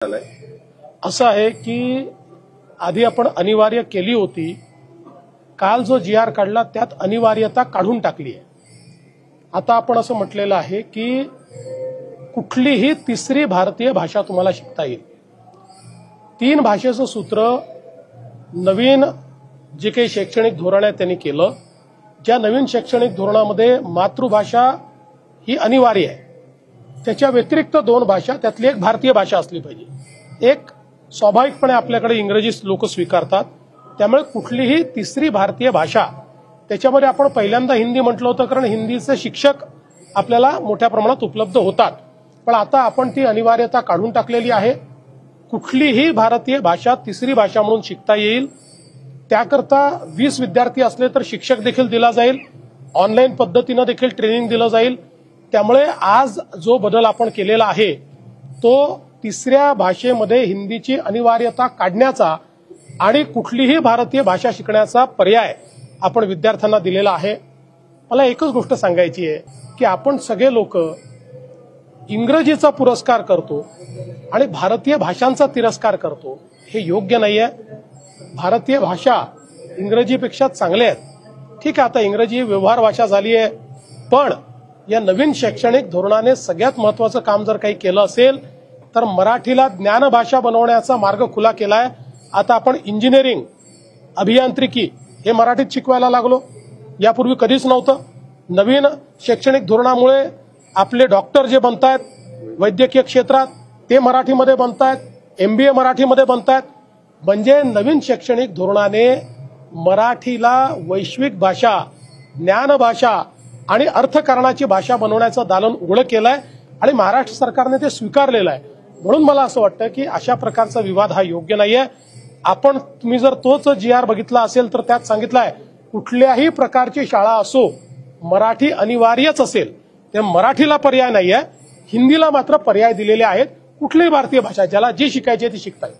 असं आहे की आधी आपण अनिवार्य केली होती, काल जो GR काढला त्यात अनिवार्यता काढून टाकली आहे। आता आपण असं म्हटलेलं आहे की कुठलीही तिसरी भारतीय भाषा तुम्हाला शिकता येईल। 3 भाषेचं सूत्र नवीन जे काही शैक्षणिक धोरण आहे त्यांनी केलं। ज्या नवीन शैक्षणिक धोरणामध्ये मातृभाषा ही अनिवार्य आहे, त्याच्या व्यतिरिक्त 2 भाषा, त्यातली एक भारतीय भाषा असली पाहिजे। एक स्वाभाविकपणे आपल्याकडे इंग्रजी लोक स्वीकारतात, त्यामुळे कुठलीही तिसरी भारतीय भाषा, त्याच्यामध्ये आपण पहिल्यांदा हिंदी म्हटलं होतं कारण हिंदीचे शिक्षक आपल्याला मोठ्या प्रमाणात उपलब्ध होतात, पण आता आपण ती अनिवार्यता काढून टाकलेली आहे। कुठलीही भारतीय भाषा तिसरी भाषा म्हणून शिकता येईल। त्याकरता 20 विद्यार्थी असले तर शिक्षक देखील दिला जाईल, ऑनलाईन पद्धतीने देखील ट्रेनिंग दिलं जाईल। त्यामुळे आज जो बदल आपण केलेला आहे तो तिसऱ्या भाषेमध्ये हिंदीची अनिवार्यता काढण्याचा आणि कुठलीही भारतीय भाषा शिकण्याचा पर्याय आपण विद्यार्थ्यांना दिलेला आहे। मला एकच गोष्ट सांगायची आहे की आपण सगळे लोक इंग्रजीचा पुरस्कार करतो आणि भारतीय भाषांचा तिरस्कार करतो, हे योग्य नाहीये। भारतीय भाषा इंग्रजीपेक्षा चांगल्या आहेत। ठीक आहे, आता इंग्रजी व्यवहार भाषा झाली आहे, पण या नवीन शैक्षणिक धोरणाने सगळ्यात महत्त्वाचं काम जर काही केलं असेल तर मराठीला ज्ञानभाषा बनवण्याचा मार्ग खुला केलाय। आता आपण इंजिनिअरिंग, अभियांत्रिकी हे मराठीत शिकवायला लागलो, यापूर्वी कधीच नव्हतं। नवीन शैक्षणिक धोरणामुळे आपले डॉक्टर जे बनतायत वैद्यकीय क्षेत्रात ते मराठीमध्ये बनतायत, MBA मराठीमध्ये बनतायत। म्हणजे नवीन शैक्षणिक धोरणाने मराठीला वैश्विक भाषा, ज्ञानभाषा आणि अर्थकारणाची भाषा बनवण्याचं दालन उघडं केलंय आणि महाराष्ट्र सरकारने ते स्वीकारलेलं आहे। म्हणून मला असं वाटतं की अशा प्रकारचा विवाद हा योग्य नाहीये। आपण तुम्ही जर तोच GR बघितला असेल तर त्यात सांगितलंय कुठल्याही प्रकारची शाळा असो मराठी अनिवार्यच असेल, ते मराठीला पर्याय नाहीये, हिंदीला मात्र पर्याय दिलेले आहेत। कुठलीही भारतीय भाषा ज्याला जी शिकायची ती शिकता येईल।